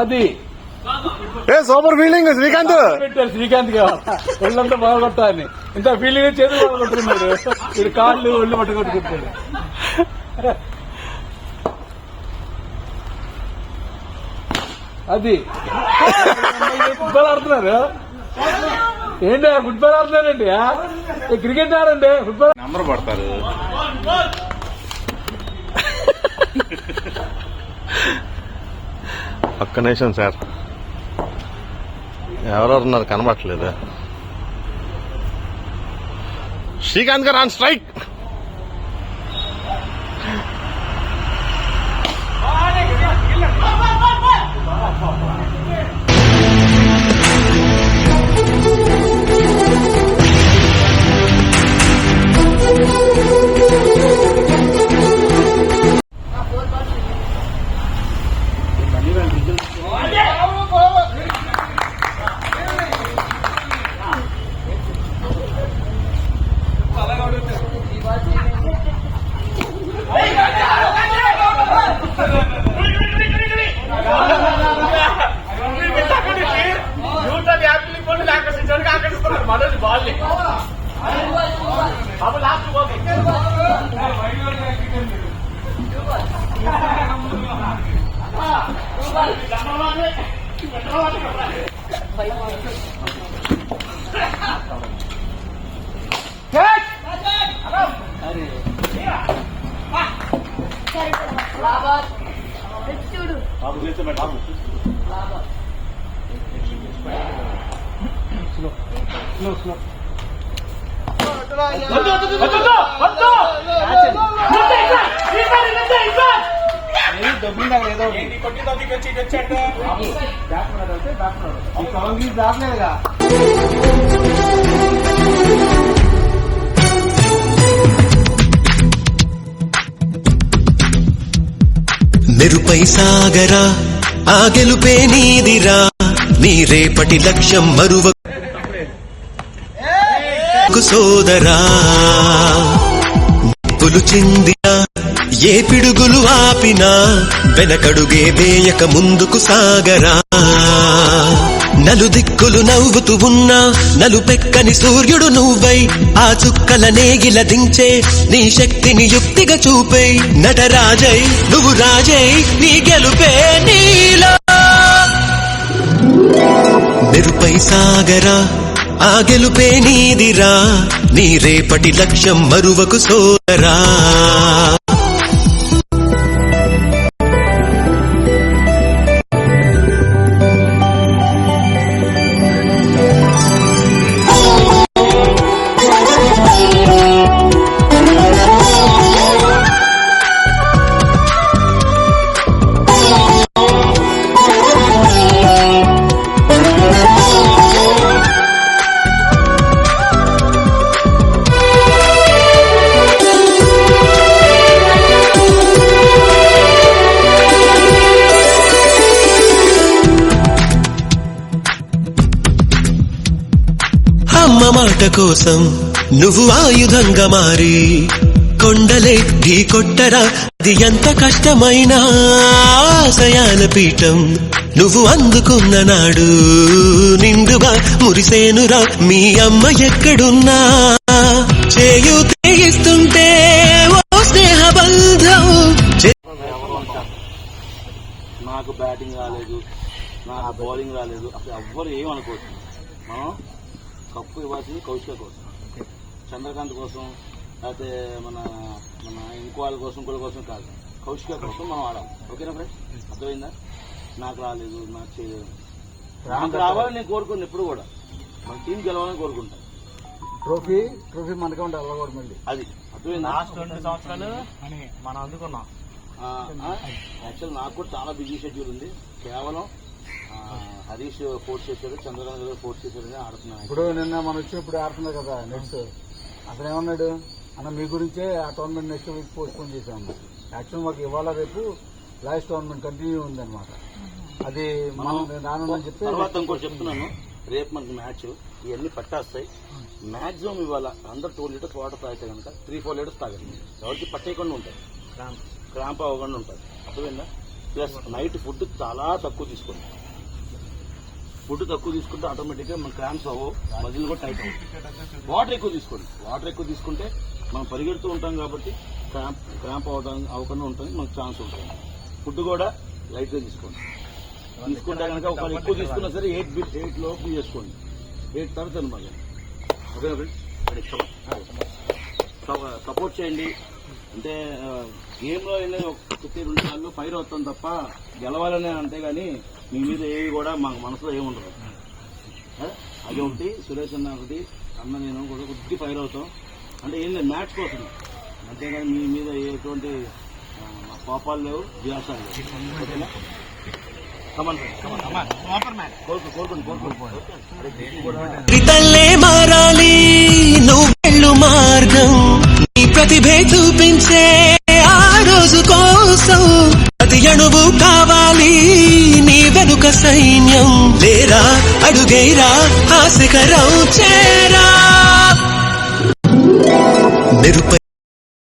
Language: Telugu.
అది సూపర్ ఫీలింగ్ శ్రీకాంత్ పెట్టారు శ్రీకాంత్ ఒళ్ళంతా బాగా కొట్టాలని ఇంత ఫీలింగ్ చేతులు బాగా కొట్టుకున్నాడు వీడు కాళ్ళు ఒళ్ళు పట్టుకొట్టుకుంటాడు అది ఫుట్బాల్ ఆడుతున్నారు ఏంటి ఫుట్బాల్ ఆడుతున్నారండి క్రికెట్ ఆడండి ఫుట్బాల్ నంబర్ పడతారు ఒక్క నిమిషం సార్ ఎవరెవరు ఉన్నారు కనబట్టలేదు శ్రీకాంత్ గారు ఆన్ స్ట్రైక్ మెరుపై సాగరా ఆ గెలుపే నీదిరా నీ రేపటి లక్ష్యం మరువకు సోదరా నిప్పులు చిందినా ఏ పిడుగులు ఆపినా వెనకడుగే వేయక ముందుకు సాగరా నలుదిక్కులు నవ్వుతూ ఉన్నా నలుపెక్కని సూర్యుడు నువ్వై ఆ చుక్కల నేగిల దించే నీ శక్తిని యుక్తిగా చూపై నటరాజై నువ్వు రాజై నీ గెలుపే నీలో మెరుపై సాగరా ఆ గెలుపే నీదిరా నీ రేపటి లక్ష్యం మరువకు సోదరా అమ్మ మాట కోసం నువ్వు ఆయుధంగా మారి కొండలే ఢీ కొట్టరా అది ఎంత కష్టమైనా ఆశయాల పీఠం నువ్వు అందుకున్న నాడు నిండుగా మురిసేనురా మీ అమ్మ ఎక్కడున్నా చేయుతేయిస్తుంటే ఓ స్నేహ బంధం నాకు బ్యాటింగ్ రాలేదు నాకు బౌలింగ్ రాలేదు అసలు ఎవ్వరు ఏమనుకోవచ్చు మనం కప్పు ఇవ్వాల్సింది కౌశిక కోసం చంద్రకాంత్ కోసం లేకపోతే మన మన ఇంకో వాళ్ళ కోసం కూడా కోసం కాదు కౌశిక కోసం మనం ఆడాలి ఓకేనా ఫ్రెండ్స్ అర్థమైందా నాకు రాలేదు నాకు చేయలేదు నాకు రావాలని నేను కోరుకున్నాను ఎప్పుడు కూడా మన టీం గెలవాలని కోరుకుంటాను ట్రోఫీ మనకే ఉండాలి అలా మళ్ళీ అది అర్థమైందా లాస్ట్ 2 సంవత్సరాలు అని మనం అందుకున్నాం యాక్చువల్ నాకు కూడా చాలా బిజీ షెడ్యూల్ ఉంది కేవలం హరీష్ ఫోర్స్ చేశారు చంద్రకాంత్ గారు ఫోర్స్ చేశారని ఆడుతున్నాను ఇప్పుడు నిన్న మనం వచ్చినప్పుడు ఆడుతున్నా కదా నెక్స్ట్ అతను ఏమన్నాడు అన్న మీ గురించే ఆ tournament next week post phone చేసాము యాక్చువల్ మాకు ఇవాళ రేపు లాస్ట్ టోర్నమెంట్ కంటిన్యూ ఉంది అనమాట అది మనం రానని చెప్పి తర్వాత ఇంకోటి చెప్తున్నాను రేపు మనకి మ్యాచ్ ఇవన్నీ పట్టేస్తాయి మాక్సిమం ఇవాళ అందరు 2 లీటర్స్ వాటర్ తాగితే కనుక 3-4 లీటర్స్ తాగండి ఎవరికి పట్టేయకుండా ఉంటాయి క్రాంప్ అవ్వకుండా ఉంటుంది అర్థమైందా ప్లస్ నైట్ ఫుడ్ చాలా తక్కువ తీసుకోండి. ఫుడ్ తక్కువ తీసుకుంటే ఆటోమేటిక్గా మన క్రాంప్స్ అవ్వవు, మజిల్ కూడా టైట్ అవ్వవు. వాటర్ ఎక్కువ తీసుకోండి. వాటర్ ఎక్కువ తీసుకుంటే మనం పరిగెడుతూ ఉంటాం కాబట్టి క్రాంప్ అవ్వకుండా ఉంటుంది, మనకు ఛాన్స్ ఉంటుంది. ఫుడ్ కూడా లైట్గా తీసుకోండి. తీసుకుంటే కనుక ఒకవేళ ఎక్కువ తీసుకున్నా సరే 8 లోపు చేసుకోండి. 8 తర్వాత అనమాట. సపోర్ట్ చేయండి. అంటే గేమ్లో వెళ్ళి 1-2 సార్లు ఫైర్ అవుతాం తప్ప గెలవాలనే, అంతేగాని మీ మీద ఏవి కూడా మాకు మనసులో ఏముండదు. అది ఒకటి, సురేష్ అన్న ఒకటి, అన్న నేను కూడా కొద్ది ఫైర్ అవుతాం. అంటే ఏం లేదు, మ్యాచ్ కోసం, అంతేగాని మీ మీద ఎటువంటి కోపాలు లేవు, ద్వేషాలు లేవు. ఓకేనా? తల్లే మారాలి నువ్వు వెళ్ళు మార్గం, నీ ప్రతిభే చూపించే ఆ రోజు కోసం ప్రతి అణువు కావాలి నీ వెనుక సైన్యం. లేరా అడుగేరా ఆ శిఖరం చేరా.